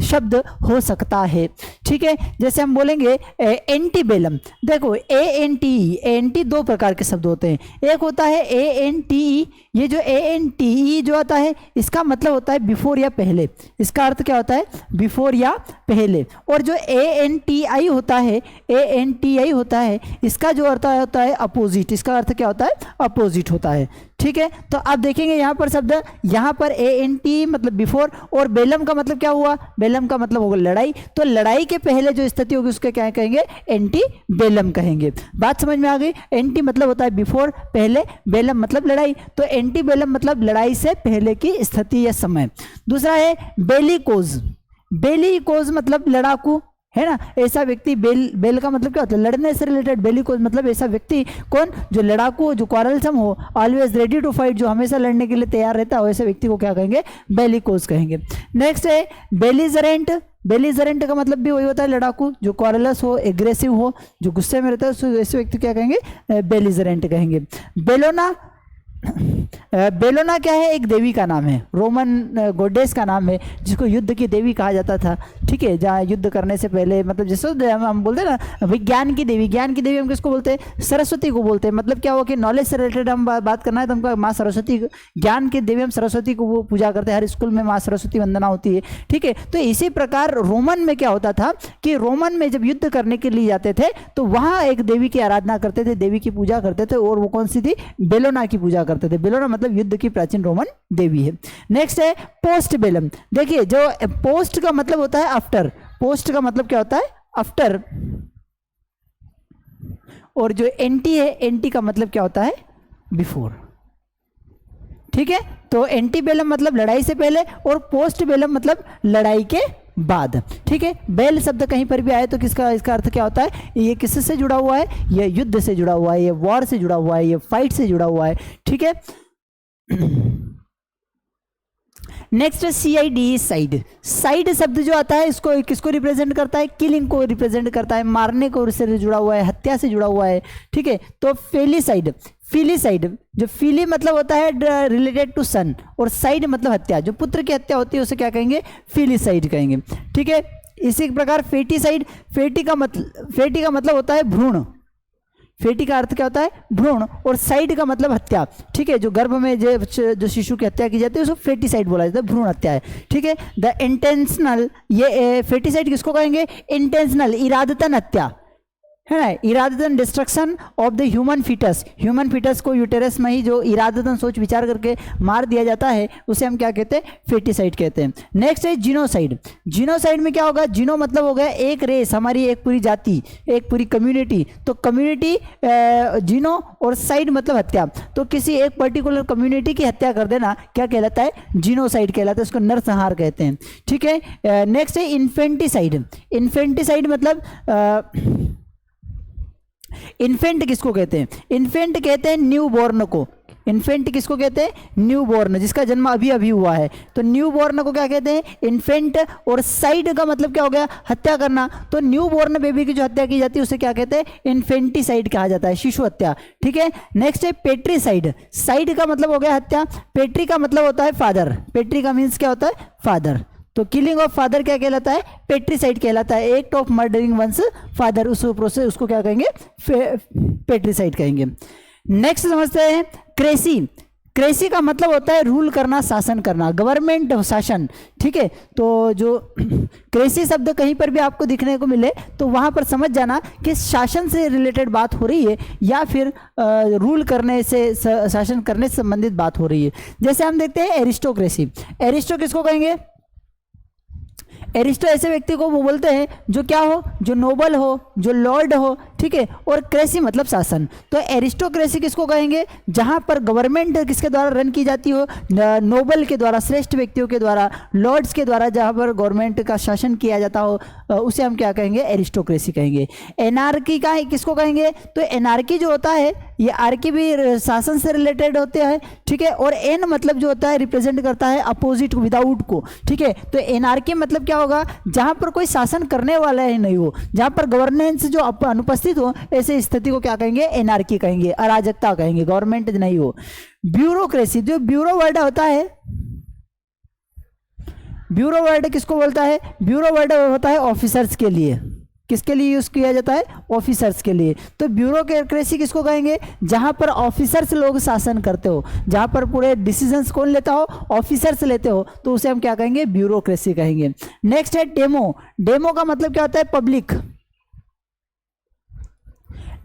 शब्द हो सकता है, ठीक है। जैसे हम बोलेंगे एंटी बेलम। देखो ANTE दो प्रकार के शब्द होते हैं। एक होता है ANTE, ये जो ANTE जो आता है इसका मतलब होता है बिफोर या पहले। इसका अर्थ क्या होता है? बिफोर या पहले। और जो ANTI होता है, ANTI होता है, इसका जो अर्थ होता है अपोजिट। इसका अर्थ क्या होता है? अपोजिट होता है, ठीक है। तो आप देखेंगे यहाँ पर शब्द, यहाँ पर ANTE मतलब बिफोर, और बेलम का मतलब क्या हुआ? बेलम का मतलब होगा लड़ाई। तो लड़ाई के पहले जो स्थिति होगी उसके क्या कहेंगे? एंटी बेलम कहेंगे। बात समझ में आ गई? एंटी मतलब होता है बिफोर, पहले, बेलम मतलब लड़ाई। तो एंटी बेलम मतलब लड़ाई से पहले की स्थिति या समय। दूसरा है बेलिकोज। बेलिकोज मतलब लड़ाकू, है ना। ऐसा व्यक्ति, बेल का मतलब क्या होता है? लड़ने से रिलेटेड। बेलिकोज मतलब ऐसा व्यक्ति कौन? जो लड़ाकू हो, जो क्वारलसम हो, ऑलवेज रेडी टू फाइट, जो हमेशा लड़ने के लिए तैयार रहता है, वैसे व्यक्ति को क्या कहेंगे? बेलिकोज कहेंगे। नेक्स्ट है बेलिजरेंट। बेलिजरेंट का मतलब भी वही होता है लड़ाकू, जो क्वारलस हो, एग्रेसिव हो, जो गुस्से में रहता है, ऐसे व्यक्ति क्या कहेंगे? बेलिजरेंट कहेंगे। बेलोना। बेलोना क्या है? एक देवी का नाम है, रोमन गॉडेस का नाम है, जिसको युद्ध की देवी कहा जाता था, ठीक है। जहाँ युद्ध करने से पहले, मतलब जैसे हम बोलते हैं ना विज्ञान की देवी, ज्ञान की देवी हम किसको बोलते हैं? सरस्वती को बोलते हैं। मतलब क्या हुआ कि नॉलेज से रिलेटेड हम बात करना है तो हमको माँ सरस्वती, ज्ञान की देवी हम सरस्वती को वो पूजा करते हैं। हर स्कूल में माँ सरस्वती वंदना होती है, ठीक है। तो इसी प्रकार रोमन में क्या होता था कि रोमन में जब युद्ध करने के लिए जाते थे तो वहाँ एक देवी की आराधना करते थे, देवी की पूजा करते थे, और वो कौन सी थी? बेलोना की पूजा करते थे। बेलोना मतलब युद्ध की प्राचीन रोमन देवी है। नेक्स्ट है पोस्ट बेलम। देखिए, जो पोस्ट का मतलब होता है आफ्टर। पोस्ट का मतलब क्या होता है? आफ्टर। और जो एंटी है, एंटी का मतलब क्या होता है? बिफोर, ठीक है। तो एंटी बेलम मतलब लड़ाई से पहले, और पोस्ट बेलम मतलब लड़ाई के बाद, ठीक है। बेल शब्द कहीं पर भी आए तो किसका, इसका अर्थ क्या होता है? ये किससे जुड़ा हुआ है? ये युद्ध से जुड़ा हुआ है, ये वॉर से जुड़ा हुआ है, ये फाइट से जुड़ा हुआ है, ठीक है। Next CIDE, side. साइड शब्द जो आता है इसको किसको रिप्रेजेंट करता है? किलिंग को रिप्रेजेंट करता है, मारने को से जुड़ा हुआ है, हत्या से जुड़ा हुआ है, ठीक है। तो फेलिसाइड। फिलिसाइड, जो फिली मतलब होता है रिलेटेड टू सन, और साइड मतलब हत्या, जो पुत्र की हत्या होती है उसे क्या कहेंगे? फिलिसाइड कहेंगे, ठीक है। इसी प्रकार फेटिसाइड। फेटी का मतलब होता है भ्रूण। फेटी का अर्थ क्या होता है? भ्रूण। और साइड का मतलब हत्या, ठीक है। जो गर्भ में जो शिशु की हत्या की जाती है उसको फेटिसाइड बोला जाता है, भ्रूण हत्या है, ठीक है। द इंटेंशनल, ये फेटिसाइड किसको कहेंगे? इंटेंशनल, इरादतन हत्या, है ना। इरादतन destruction of the human foetus. Human foetus को यूटेरस में ही जो इरादतन सोच विचार करके मार दिया जाता है उसे हम क्या कहते हैं? फेटिसाइड कहते हैं। नेक्स्ट है जीनोसाइड। जीनोसाइड में क्या होगा? जीनो मतलब हो गया एक रेस, हमारी एक पूरी जाति, एक पूरी कम्युनिटी। तो कम्युनिटी, जीनो, और साइड मतलब हत्या। तो किसी एक पर्टिकुलर कम्युनिटी की हत्या कर देना क्या कहलाता है? जीनोसाइड कहलाता है, उसको नरसंहार कहते हैं, ठीक है। नेक्स्ट है इन्फेंटिसाइड। इन्फेंटिसाइड मतलब इन्फेंट किसको कहते हैं? इन्फेंट कहते हैं न्यू बॉर्न को। इन्फेंट किसको कहते हैं? न्यू बॉर्न, जिसका जन्म अभी अभी हुआ है। तो न्यू बॉर्न को क्या कहते हैं? इन्फेंट। और साइड का मतलब क्या हो गया? हत्या करना। तो न्यू बॉर्न बेबी की जो हत्या की जाती है उसे क्या कहते हैं? इन्फेंटिसाइड कहा जाता है, शिशु हत्या, ठीक है। नेक्स्ट है पेट्रीसाइड। साइड का मतलब हो गया हत्या, पेट्री का मतलब होता है फादर। पेट्री का मीन्स क्या होता है? फादर। तो किलिंग ऑफ फादर क्या कहलाता है? पेट्रीसाइड कहलाता है। Act of murdering once father, उस प्रोसेस उसको क्या कहेंगे? पेट्रीसाइड कहेंगे। नेक्स्ट समझते हैं क्रेसी। क्रेसी का मतलब होता है रूल करना, शासन करना, गवर्नमेंट शासन, ठीक है। तो जो क्रेसी शब्द कहीं पर भी आपको दिखने को मिले तो वहाँ पर समझ जाना कि शासन से रिलेटेड बात हो रही है या फिर रूल करने से, शासन करने से संबंधित बात हो रही है। जैसे हम देखते हैं एरिस्टोक्रेसी। एरिस्टो किसको कहेंगे? एरिस्टो ऐसे व्यक्ति को वो बोलते हैं जो क्या हो? जो नोबल हो, जो लॉर्ड हो, ठीक है, और क्रेसी मतलब शासन। तो एरिस्टोक्रेसी किसको कहेंगे, जहां पर गवर्नमेंट किसके द्वारा रन की जाती हो, नोबल के द्वारा, श्रेष्ठ व्यक्तियों के द्वारा, लॉर्ड्स के द्वारा जहां पर गवर्नमेंट का शासन किया जाता हो, उसे हम क्या कहेंगे, एरिस्टोक्रेसी कहेंगे। एनार्की का किसको कहेंगे, तो एनार्की जो होता है ये आर्की भी शासन से रिलेटेड होते हैं, ठीक है, और एन मतलब जो होता है रिप्रेजेंट करता है अपोजिट को, विदाउट को, ठीक है। तो एनार्की मतलब क्या होगा, जहां पर कोई शासन करने वाला ही नहीं हो, जहां पर गवर्नेंस जो अनुपस्थित हो, ऐसे स्थिति को क्या कहेंगे, एनार्की कहेंगे, अराजकता कहेंगे, गवर्नमेंट नहीं हो। ब्यूरोक्रेसी, जो ब्यूरो वर्ड होता है, ब्यूरो वर्ड किसको बोलता है, ब्यूरो वर्ड होता है ऑफिसर्स के लिए, किसके लिए यूज किया जाता है, ऑफिसर्स के लिए। तो ब्यूरोक्रेसी किसको कहेंगे, जहां पर ऑफिसर्स लोग शासन करते हो, जहां पर पूरे डिसीजंस कौन लेता हो, ऑफिसर्स लेते हो, तो उसे हम क्या कहेंगे, ब्यूरोक्रेसी कहेंगे। नेक्स्ट है डेमो। डेमो का मतलब क्या होता है, पब्लिक।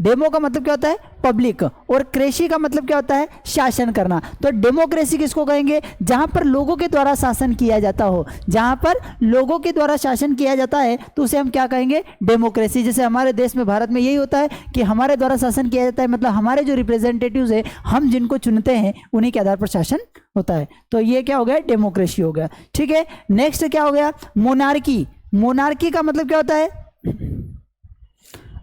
डेमो का मतलब क्या होता है, पब्लिक, और क्रेसी का मतलब क्या होता है, शासन करना। तो डेमोक्रेसी किसको कहेंगे, जहां पर लोगों के द्वारा शासन किया जाता हो, जहां पर लोगों के द्वारा शासन किया जाता है, तो उसे हम क्या कहेंगे, डेमोक्रेसी। जैसे हमारे देश में, भारत में यही होता है कि हमारे द्वारा शासन किया जाता है, मतलब हमारे जो रिप्रेजेंटेटिव्स है, हम जिनको चुनते हैं, उन्हीं के आधार पर शासन होता है। तो ये क्या हो गया, डेमोक्रेसी हो गया, ठीक है। नेक्स्ट क्या हो गया, मोनार्की। मोनार्की का मतलब क्या होता है,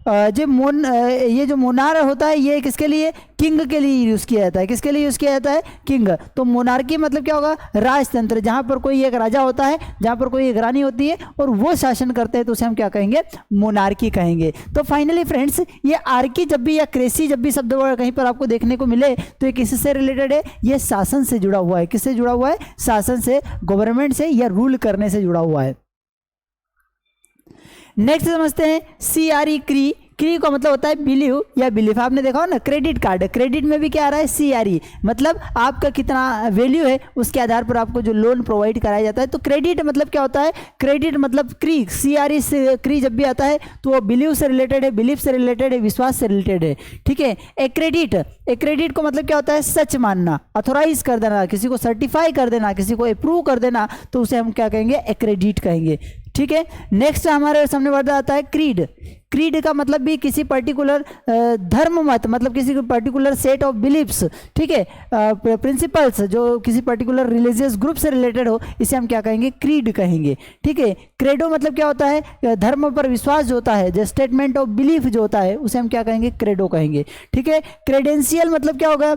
ये जो मोनार होता है, ये किसके लिए, किंग के लिए यूज किया जाता है, किसके लिए यूज किया जाता है, किंग। तो मोनार्की मतलब क्या होगा, राजतंत्र, जहां पर कोई एक राजा होता है, जहां पर कोई एक रानी होती है और वो शासन करते हैं, तो उसे हम क्या कहेंगे, मोनार्की कहेंगे। तो फाइनली फ्रेंड्स, ये आर्की जब भी या क्रेसी जब भी शब्द कहीं पर आपको देखने को मिले, तो ये किससे रिलेटेड है, ये शासन से जुड़ा हुआ है। किससे जुड़ा हुआ है, शासन से, गवर्नमेंट से, या रूल करने से जुड़ा हुआ है। नेक्स्ट समझते हैं CRE, क्री। क्री का मतलब होता है बिलीव या बिलीफ। आपने देखा हो ना, क्रेडिट कार्ड, क्रेडिट में भी क्या आ रहा है, CRE, मतलब आपका कितना वैल्यू है, उसके आधार पर आपको जो लोन प्रोवाइड कराया जाता है। तो क्रेडिट मतलब क्या होता है, क्रेडिट मतलब क्री, CRE से क्री जब भी आता है तो वो बिलीव से रिलेटेड है, बिलीफ से रिलेटेड है, विश्वास से रिलेटेड है, ठीक है। एक्रेडिट, एक्रेडिट को मतलब क्या होता है, सच मानना, अथोराइज कर देना, किसी को सर्टिफाई कर देना, किसी को अप्रूव कर देना, तो उसे हम क्या कहेंगे, एक्रेडिट कहेंगे, ठीक है। नेक्स्ट हमारे सामने वर्ड आता है क्रीड। क्रीड का मतलब भी किसी पर्टिकुलर धर्म मत, मतलब किसी पर्टिकुलर सेट ऑफ बिलीफ्स, ठीक है, प्रिंसिपल्स, जो किसी पर्टिकुलर रिलीजियस ग्रुप से रिलेटेड हो, इसे हम क्या कहेंगे, क्रीड कहेंगे, ठीक है। क्रेडो मतलब क्या होता है, धर्म पर विश्वास जो होता है, जो स्टेटमेंट ऑफ बिलीफ जो होता है, उसे हम क्या कहेंगे, क्रेडो कहेंगे, ठीक है। क्रेडेंशियल मतलब क्या होगा,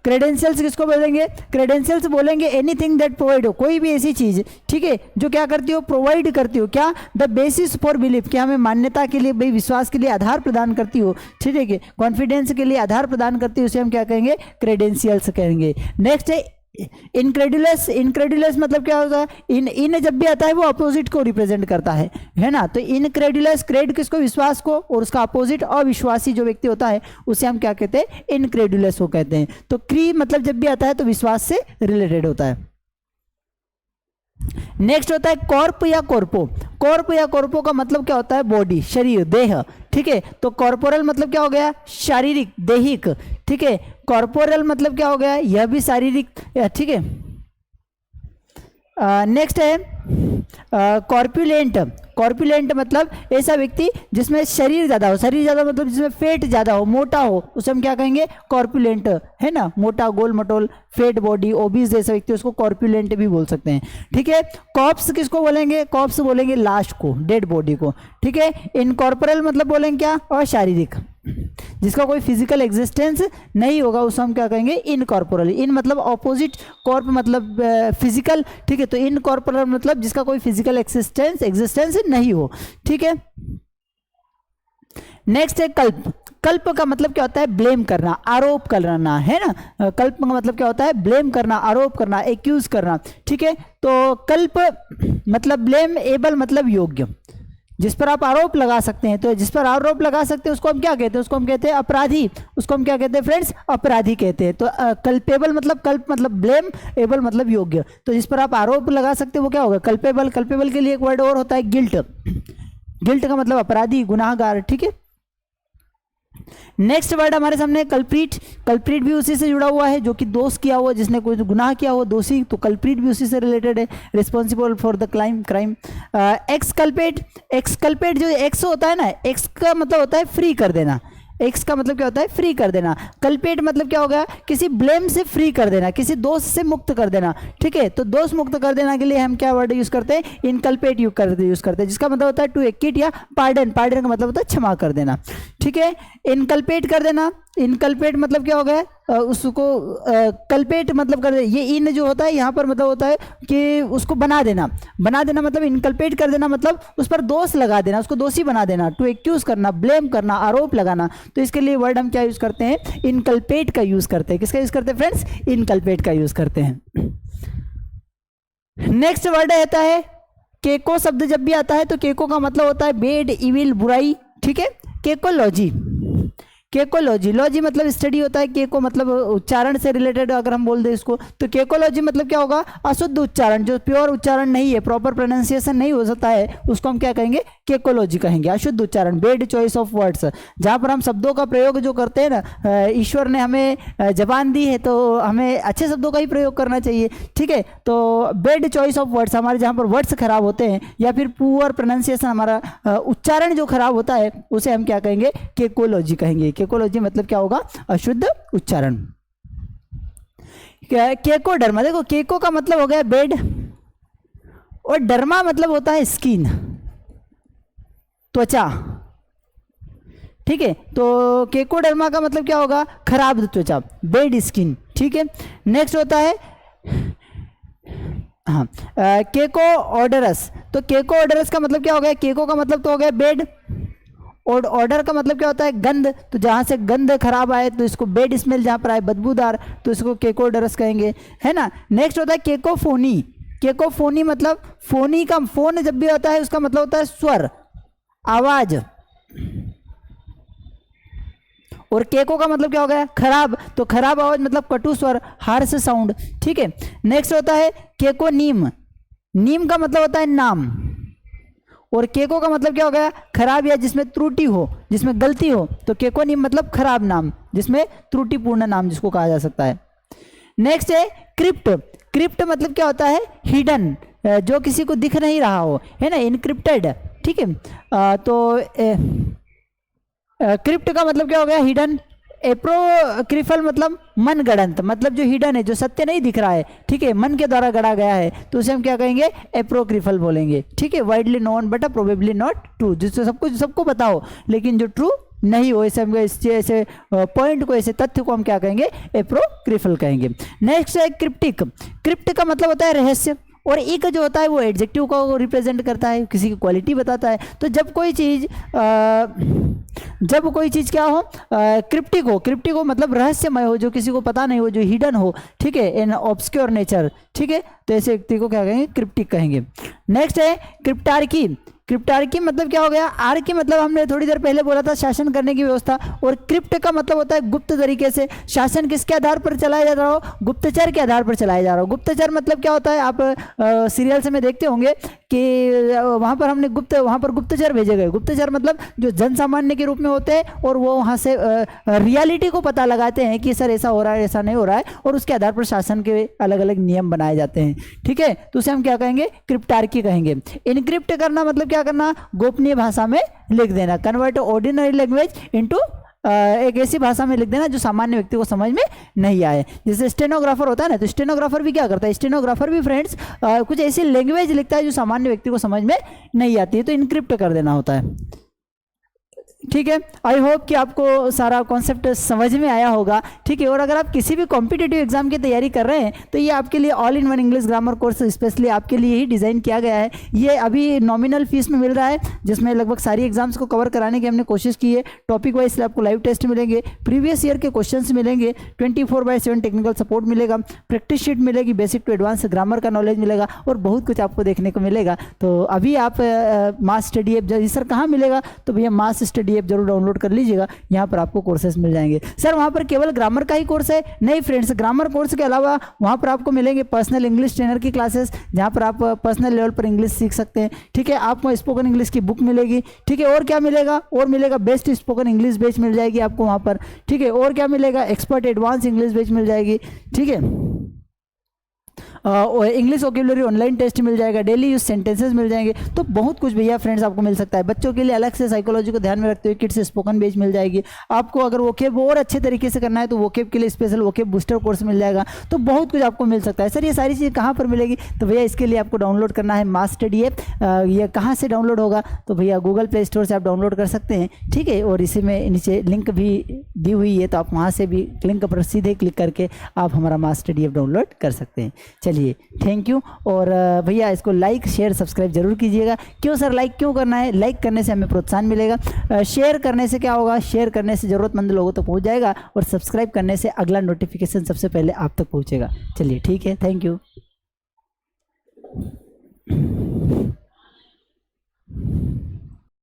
क्रेडेंशियल्स किसको बोलेंगे, क्रेडेंशियल्स बोलेंगे एनीथिंग दैट प्रोवाइड हो, कोई भी ऐसी चीज, ठीक है, जो क्या करती हो, प्रोवाइड करती हो, क्या, द बेसिस फॉर बिलीफ, क्या हमें मान्यता के लिए, भाई विश्वास के लिए आधार प्रदान करती हो, ठीक है, कॉन्फिडेंस के लिए आधार प्रदान करती हो, उसे हम क्या कहेंगे, क्रेडेंशियल्स कहेंगे। नेक्स्ट है इनक्रेडुलस। इनक्रेडुलस मतलब क्या होता है, इन जब भी आता है वो अपोजिट को रिप्रेजेंट करता है ना। तो इनक्रेडुलस, क्रेड किसको, विश्वास को, और उसका अपोजिट अविश्वासी जो व्यक्ति होता है, उसे हम क्या कहते हैं, इनक्रेडुलस को कहते हैं। तो क्री मतलब जब भी आता है तो विश्वास से रिलेटेड होता है। नेक्स्ट होता है कॉर्प या कॉर्पो। कॉर्प या कॉर्पो का मतलब क्या होता है, बॉडी, शरीर, देह, ठीक है। तो कॉर्पोरल मतलब क्या हो गया, शारीरिक, दैहिक, ठीक है। कॉर्पोरल मतलब क्या हो गया, यह भी शारीरिक, ठीक है। नेक्स्ट है कॉर्पुलेंट। कॉर्पुलेंट मतलब ऐसा व्यक्ति जिसमें शरीर ज्यादा हो, शरीर ज्यादा मतलब जिसमें फैट ज्यादा हो, मोटा हो, उसे हम क्या कहेंगे, कॉर्पुलेंट, है ना, मोटा, गोल मटोल, फैट बॉडी, ओबीस जैसा व्यक्ति, उसको कॉर्पुलेंट भी बोल सकते हैं, ठीक है। कॉप्स किसको बोलेंगे, कॉप्स बोलेंगे लाश को, डेड बॉडी को, ठीक है। इनकॉर्पोरल मतलब बोलेंगे क्या, अशारीरिक, जिसका कोई फिजिकल एग्जिस्टेंस नहीं होगा, उसे हम क्या कहेंगे, इनकॉर्पोरल। इन मतलब ऑपोजिट, कॉर्प मतलब फिजिकल, ठीक है। तो इनकॉर्पोरल मतलब जिसका कोई फिजिकल एग्जिस्टेंस नहीं हो, ठीक है। नेक्स्ट है कल्प। कल्प का मतलब क्या होता है, ब्लेम करना, आरोप करना, है ना। कल्प का मतलब क्या होता है, ब्लेम करना, आरोप करना, एक्यूज करना, ठीक है। तो कल्प मतलब ब्लेम, एबल मतलब योग्य, जिस पर आप आरोप लगा सकते हैं। तो जिस पर आरोप लगा सकते हैं उसको हम क्या कहते हैं, उसको हम कहते हैं अपराधी, उसको हम क्या कहते हैं फ्रेंड्स, अपराधी कहते हैं। तो कल्पेबल मतलब, कल्प मतलब ब्लेम, एबल मतलब योग्य। तो जिस पर आप आरोप लगा सकते हैं वो क्या होगा, कल्पेबल। कल्पेबल के लिए एक वर्ड और होता है गिल्ट। गिल्ट का मतलब अपराधी, गुनाहगार, ठीक है। नेक्स्ट वर्ड हमारे सामने कल्प्रीट। कल्प्रीट भी उसी से जुड़ा हुआ है, जो कि दोष किया हुआ, जिसने कोई गुनाह किया हो, दोषी, तो कल्प्रीट भी उसी से रिलेटेड है, responsible for the crime. Exculpate. Exculpate जो एक्स होता है ना, एक्स का मतलब होता है फ्री कर देना। एक्स का मतलब क्या होता है? फ्री कर देना। कल्पेट मतलब क्या हो गया? किसी ब्लेम से फ्री कर देना, किसी दोष से मुक्त कर देना। ठीक है, तो दोष मुक्त कर देना के लिए हम क्या वर्ड यूज करते हैं? इनकल्पेट यूज करते हैं, जिसका मतलब होता है टू एक्विट या पार्डन। पार्डन का मतलब होता है क्षमा कर देना। ठीक है, इनकल्पेट कर देना। इनकल्पेट मतलब क्या हो गया? उसको कल्पेट मतलब कर दे। ये इन जो होता है यहाँ पर मतलब होता है कि उसको बना देना। बना देना मतलब इनकल्पेट कर देना, मतलब उस पर दोष लगा देना, उसको दोषी बना देना। टू एक्यूज करना, ब्लेम करना, आरोप लगाना। तो इसके लिए वर्ड हम क्या यूज करते हैं? इनकल्पेट का यूज करते हैं। किसका यूज करते हैं फ्रेंड्स? इनकल्पेट का यूज करते हैं। नेक्स्ट वर्ड आता है केको। शब्द जब भी आता है तो केको का मतलब होता है बेड, इविल, बुराई। ठीक है, केकोलॉजी। केकोलॉजी, लॉजी मतलब स्टडी होता है, केको मतलब उच्चारण से रिलेटेड अगर हम बोल दें इसको, तो केकोलॉजी मतलब क्या होगा? अशुद्ध उच्चारण, जो प्योर उच्चारण नहीं है, प्रॉपर प्रोनाउंसिएशन नहीं हो सकता है, उसको हम क्या कहेंगे? केकोलॉजी कहेंगे। अशुद्ध उच्चारण, बैड चॉइस ऑफ वर्ड्स, जहाँ पर हम शब्दों का प्रयोग जो करते हैं ना, ईश्वर ने हमें जबान दी है तो हमें अच्छे शब्दों का ही प्रयोग करना चाहिए। ठीक है, तो बैड चॉइस ऑफ वर्ड्स, हमारे जहाँ पर वर्ड्स खराब होते हैं या फिर पुअर प्रोनाउंसिएशन, हमारा उच्चारण जो खराब होता है, उसे हम क्या कहेंगे? केकोलॉजी कहेंगे। केकोलॉजी मतलब क्या होगा? अशुद्ध उच्चारण। केकोडर्मा, देखो केको का मतलब हो गया बेड, और डर्मा मतलब होता है स्किन, त्वचा। ठीक है, तो केकोडर्मा का मतलब क्या होगा? खराब त्वचा, बेड स्किन। ठीक है, नेक्स्ट होता है हाँ केको ऑर्डरस। तो केको ऑर्डरस का मतलब क्या हो गया? केको का मतलब तो हो गया बेड, और ऑर्डर का मतलब क्या होता है? गंध। तो जहाँ से गंध खराब आए तो इसको बेड स्मेल, जहाँ पर आए बदबूदार, तो इसको केकोडरस कहेंगे, है ना। नेक्स्ट होता है केकोफोनी। केकोफोनी मतलब फोनी का, फोन जब भी होता है उसका मतलब होता है स्वर, आवाज, और केको का मतलब क्या हो गया? खराब। तो खराब आवाज मतलब कटु स्वर, हार्श साउंड। ठीक है, नेक्स्ट होता है केको नीम। नीम का मतलब होता है नाम, और केको का मतलब क्या हो गया? खराब या जिसमें त्रुटि हो, जिसमें गलती हो। तो केको नीम मतलब खराब नाम, जिसमें त्रुटिपूर्ण नाम जिसको कहा जा सकता है। नेक्स्ट है क्रिप्ट। क्रिप्ट मतलब क्या होता है? हिडन, जो किसी को दिख नहीं रहा हो, है ना, इनक्रिप्टेड। ठीक है, तो क्रिप्ट का मतलब क्या हो गया? हिडन। एप्रोक्रिफल मतलब मन गढ़ंत, मतलब जो हिडन है, जो सत्य नहीं दिख रहा है, ठीक है, मन के द्वारा गढ़ा गया है, तो उसे हम क्या कहेंगे? एप्रोक्रिफल बोलेंगे। ठीक है, widely known but probably not true, जिससे सबको पता हो लेकिन जो ट्रू नहीं हो, ऐसे हम ऐसे पॉइंट को, ऐसे तथ्य को हम क्या कहेंगे? एप्रोक्रिफल कहेंगे। नेक्स्ट है क्रिप्टिक। क्रिप्ट का मतलब होता है रहस्य, और एक जो होता है वो एडजेक्टिव को रिप्रेजेंट करता है, किसी की क्वालिटी बताता है। तो जब कोई चीज़ क्या हो? क्रिप्टिक हो। क्रिप्टिक हो मतलब रहस्यमय हो, जो किसी को पता नहीं हो, जो हिडन हो। ठीक है, इन ऑब्सक्योर नेचर। ठीक है, तो ऐसे व्यक्ति को क्या कहेंगे? क्रिप्टिक कहेंगे। नेक्स्ट है क्रिप्टार्की। क्रिप्टार्की मतलब क्या हो गया? आर्की मतलब हमने थोड़ी देर पहले बोला था शासन करने की व्यवस्था, और क्रिप्ट का मतलब होता है गुप्त तरीके से। शासन किसके आधार पर चलाया जा रहा हो? गुप्तचर के आधार पर चलाया जा रहा हो। गुप्तचर मतलब क्या होता है? आप सीरियल्स में देखते होंगे कि वहाँ पर गुप्तचर भेजे गए। गुप्तचर मतलब जो जन सामान्य के रूप में होते हैं, और वो वहाँ से रियलिटी को पता लगाते हैं कि सर ऐसा हो रहा है, ऐसा नहीं हो रहा है, और उसके आधार पर शासन के अलग अलग नियम बनाए जाते हैं। ठीक है, तो उसे हम क्या कहेंगे? क्रिप्टार्की कहेंगे। इनक्रिप्ट करना मतलब क्या करना? गोपनीय भाषा में लिख देना। कन्वर्ट ऑर्डिनरी लैंग्वेज इनटू एक ऐसी भाषा में लिख देना जो सामान्य व्यक्ति को समझ में नहीं आए। जैसे स्टेनोग्राफर होता है ना, तो स्टेनोग्राफर भी क्या करता है? स्टेनोग्राफर भी फ्रेंड्स कुछ ऐसी लैंग्वेज लिखता है जो सामान्य व्यक्ति को समझ में नहीं आती है, तो इनक्रिप्ट कर देना होता है। ठीक है, आई होप कि आपको सारा कॉन्सेप्ट समझ में आया होगा। ठीक है, और अगर आप किसी भी कॉम्पिटिटिव एग्जाम की तैयारी कर रहे हैं तो ये आपके लिए all in one English grammar course specially आपके लिए ही डिज़ाइन किया गया है। ये अभी नॉमिनल फीस में मिल रहा है, जिसमें लगभग सारी एग्जाम्स को कवर कराने की हमने कोशिश की है। टॉपिक वाइज आपको लाइव टेस्ट मिलेंगे, प्रीवियस ईयर के क्वेश्चन मिलेंगे, 24/7 टेक्निकल सपोर्ट मिलेगा, प्रैक्टिस शीट मिलेगी, बेसिक टू एडवांस ग्रामर का नॉलेज मिलेगा, और बहुत कुछ आपको देखने को मिलेगा। तो अभी आप मास स्टडी ऐप, सर कहाँ मिलेगा? तो भैया मास स्टडी PDF जरूर डाउनलोड कर लीजिएगा, यहाँ पर आपको कोर्सेस मिल जाएंगे। सर वहाँ पर केवल ग्रामर का ही कोर्स है? नहीं फ्रेंड्स, ग्रामर कोर्स के अलावा वहाँ पर आपको मिलेंगे पर्सनल इंग्लिश ट्रेनर की क्लासेस, जहाँ पर आप पर्सनल लेवल पर इंग्लिश सीख सकते हैं, ठीक है। आपको स्पोकन इंग्लिश की बुक मिलेगी, ठीक है। और क्या मिलेगा? और मिलेगा बेस्ट स्पोकन इंग्लिश बैच मिल जाएगी आपको वहाँ पर, ठीक है। और क्या मिलेगा? एक्सपर्ट एडवांस इंग्लिश बैच मिल जाएगी, ठीक है। इंग्लिश वोकेबुलरी ऑनलाइन टेस्ट मिल जाएगा, डेली यूज सेंटेंसेस मिल जाएंगे। तो बहुत कुछ भैया फ्रेंड्स आपको मिल सकता है। बच्चों के लिए अलग से साइकोलॉजी को ध्यान में रखते हुए किड्स स्पोकन बेच मिल जाएगी आपको। अगर वोकेब और अच्छे तरीके से करना है तो वोकेब के लिए स्पेशल वोकेब बूस्टर कोर्स मिल जाएगा। तो बहुत कुछ आपको मिल सकता है। सर ये सारी चीज़ें कहाँ पर मिलेगी? तो भैया इसके लिए आपको डाउनलोड करना है मास्टडी ऐप। ये कहाँ से डाउनलोड होगा? तो भैया गूगल प्ले स्टोर से आप डाउनलोड कर सकते हैं, ठीक है। और इसी में नीचे लिंक भी दी हुई है, तो आप वहाँ से भी लिंक पर सीधे क्लिक करके आप हमारा मास्टडी ऐप डाउनलोड कर सकते हैं। चलिए थैंक यू। और भैया इसको लाइक शेयर सब्सक्राइब जरूर कीजिएगा। क्यों सर लाइक क्यों करना है? लाइक करने से हमें प्रोत्साहन मिलेगा। शेयर करने से क्या होगा? शेयर करने से ज़रूरतमंद लोगों तक पहुंच जाएगा, और सब्सक्राइब करने से अगला नोटिफिकेशन सबसे पहले आप तक पहुंचेगा। चलिए ठीक है, थैंक यू।